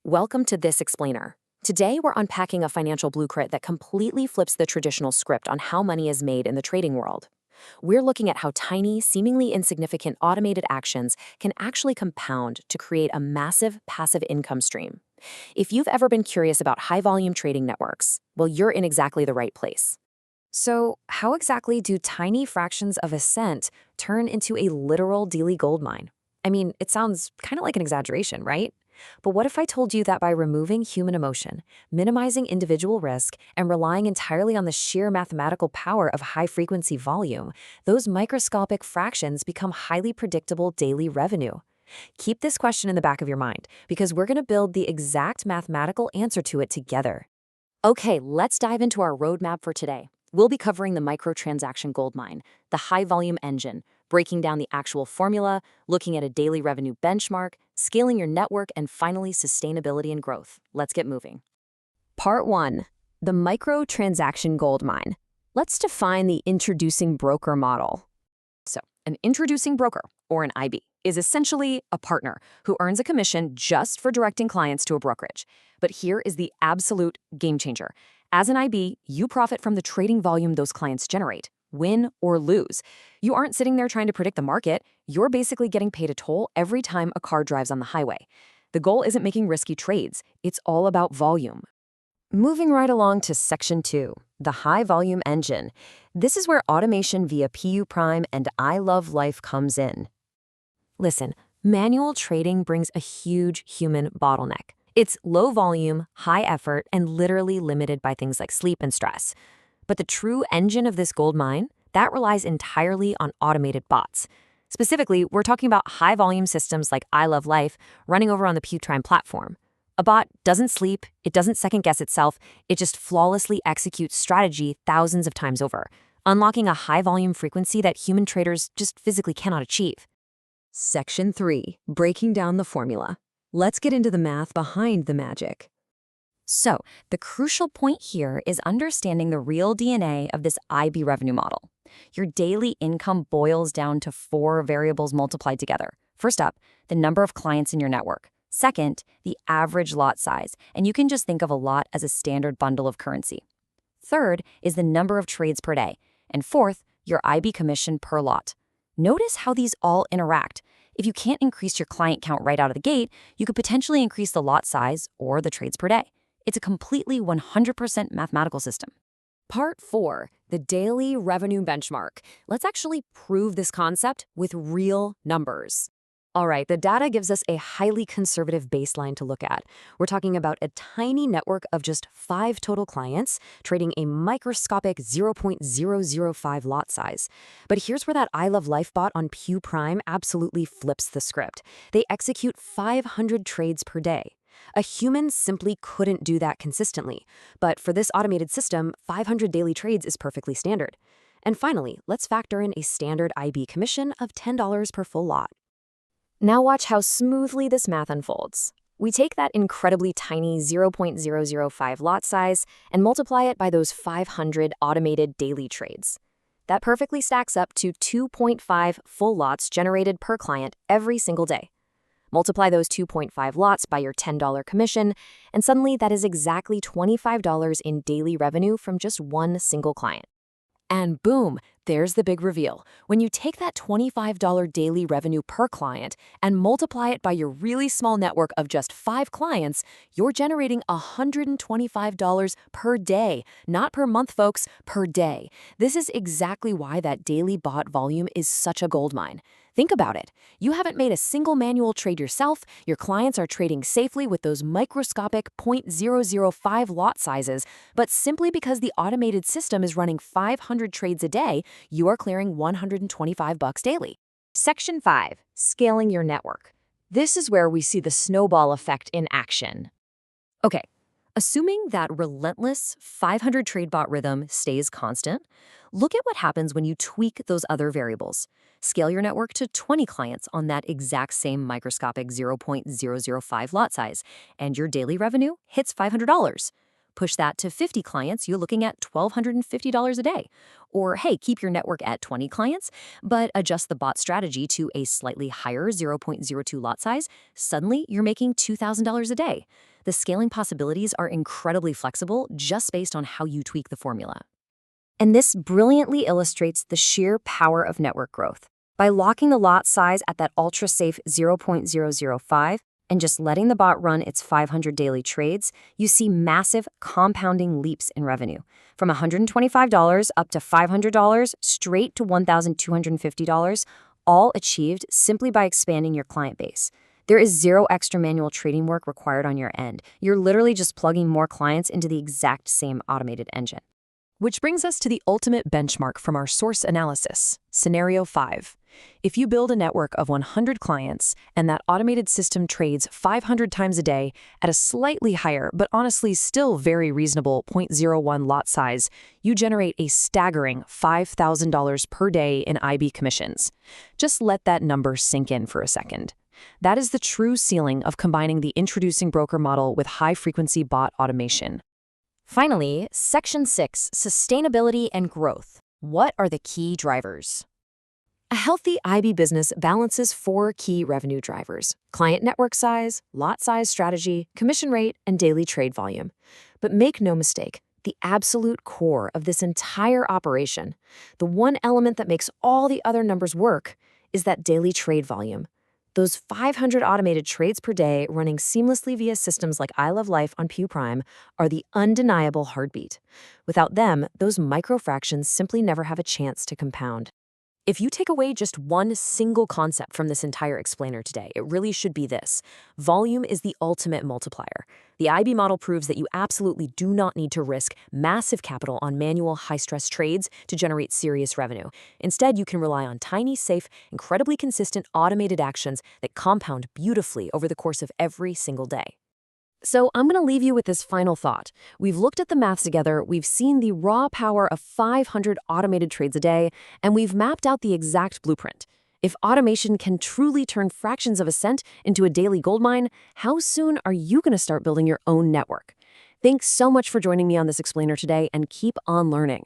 Welcome to This Explainer. Today, we're unpacking a financial blueprint that completely flips the traditional script on how money is made in the trading world. We're looking at how tiny, seemingly insignificant automated actions can actually compound to create a massive passive income stream. If you've ever been curious about high-volume trading networks, well, you're in exactly the right place. So, how exactly do tiny fractions of a cent turn into a literal daily gold mine? I mean, it sounds kind of like an exaggeration, right? But what if I told you that by removing human emotion, minimizing individual risk, and relying entirely on the sheer mathematical power of high-frequency volume, those microscopic fractions become highly predictable daily revenue? Keep this question in the back of your mind, because we're going to build the exact mathematical answer to it together. Okay, let's dive into our roadmap for today. We'll be covering the microtransaction goldmine, the high-volume engine, breaking down the actual formula, looking at a daily revenue benchmark, scaling your network, and finally, sustainability and growth. Let's get moving. Part 1. The microtransaction goldmine. Let's define the introducing broker model. So, an introducing broker, or an IB, is essentially a partner who earns a commission just for directing clients to a brokerage. But here is the absolute game changer. As an IB, you profit from the trading volume those clients generate, win or lose. You aren't sitting there trying to predict the market. You're basically getting paid a toll every time a car drives on the highway. The goal isn't making risky trades. It's all about volume. Moving right along to Section 2, the high-volume engine. This is where automation via PU Prime and I Love Life comes in. Listen, manual trading brings a huge human bottleneck. It's low volume, high effort, and literally limited by things like sleep and stress. But the true engine of this gold mine, that relies entirely on automated bots. Specifically, we're talking about high-volume systems like I Love Life running over on the PU Prime platform. A bot doesn't sleep, it doesn't second-guess itself, it just flawlessly executes strategy thousands of times over, unlocking a high-volume frequency that human traders just physically cannot achieve. Section 3, breaking down the formula. Let's get into the math behind the magic. So, the crucial point here is understanding the real DNA of this IB revenue model. Your daily income boils down to 4 variables multiplied together. First up, the number of clients in your network. Second, the average lot size, and you can just think of a lot as a standard bundle of currency. Third is the number of trades per day. And fourth, your IB commission per lot. Notice how these all interact. If you can't increase your client count right out of the gate, you could potentially increase the lot size or the trades per day. It's a completely 100% mathematical system. Part 4, the daily revenue benchmark. Let's actually prove this concept with real numbers. All right, the data gives us a highly conservative baseline to look at. We're talking about a tiny network of just 5 total clients trading a microscopic 0.005 lot size. But here's where that I Love Life bot on PU Prime absolutely flips the script. They execute 500 trades per day. A human simply couldn't do that consistently. But for this automated system, 500 daily trades is perfectly standard. And finally, let's factor in a standard IB commission of $10 per full lot. Now watch how smoothly this math unfolds. We take that incredibly tiny 0.005 lot size and multiply it by those 500 automated daily trades. That perfectly stacks up to 2.5 full lots generated per client every single day. Multiply those 2.5 lots by your $10 commission, and suddenly that is exactly $25 in daily revenue from just one single client. And boom, there's the big reveal. When you take that $25 daily revenue per client and multiply it by your really small network of just 5 clients, you're generating $125 per day. Not per month, folks, per day. This is exactly why that daily bot volume is such a goldmine. Think about it. You haven't made a single manual trade yourself. Your clients are trading safely with those microscopic 0.005 lot sizes, but simply because the automated system is running 500 trades a day, you are clearing $125 daily. Section 5, scaling your network. This is where we see the snowball effect in action. Okay, assuming that relentless 500 trade bot rhythm stays constant, look at what happens when you tweak those other variables. Scale your network to 20 clients on that exact same microscopic 0.005 lot size, and your daily revenue hits $500. Push that to 50 clients, you're looking at $1,250 a day. Or hey, keep your network at 20 clients, but adjust the bot strategy to a slightly higher 0.02 lot size. Suddenly, you're making $2,000 a day. The scaling possibilities are incredibly flexible just based on how you tweak the formula. And this brilliantly illustrates the sheer power of network growth. By locking the lot size at that ultra-safe 0.005 and just letting the bot run its 500 daily trades, you see massive compounding leaps in revenue. From $125 up to $500, straight to $1,250, all achieved simply by expanding your client base. There is zero extra manual trading work required on your end. You're literally just plugging more clients into the exact same automated engine. Which brings us to the ultimate benchmark from our source analysis, Scenario 5. If you build a network of 100 clients and that automated system trades 500 times a day at a slightly higher, but honestly still very reasonable 0.01 lot size, you generate a staggering $5,000 per day in IB commissions. Just let that number sink in for a second. That is the true ceiling of combining the introducing broker model with high-frequency bot automation. Finally, Section 6, Sustainability and Growth. What are the key drivers? A healthy IB business balances 4 key revenue drivers: client network size, lot size strategy, commission rate, and daily trade volume. But make no mistake, the absolute core of this entire operation, the one element that makes all the other numbers work, is that daily trade volume. Those 500 automated trades per day running seamlessly via systems like I Love Life on Pew Prime are the undeniable heartbeat. Without them, those microfractions simply never have a chance to compound. If you take away just one single concept from this entire explainer today, it really should be this: volume is the ultimate multiplier. The IB model proves that you absolutely do not need to risk massive capital on manual high-stress trades to generate serious revenue. Instead, you can rely on tiny, safe, incredibly consistent automated actions that compound beautifully over the course of every single day. So I'm going to leave you with this final thought. We've looked at the maths together, we've seen the raw power of 500 automated trades a day, and we've mapped out the exact blueprint. If automation can truly turn fractions of a cent into a daily goldmine, how soon are you going to start building your own network? Thanks so much for joining me on this explainer today, and keep on learning.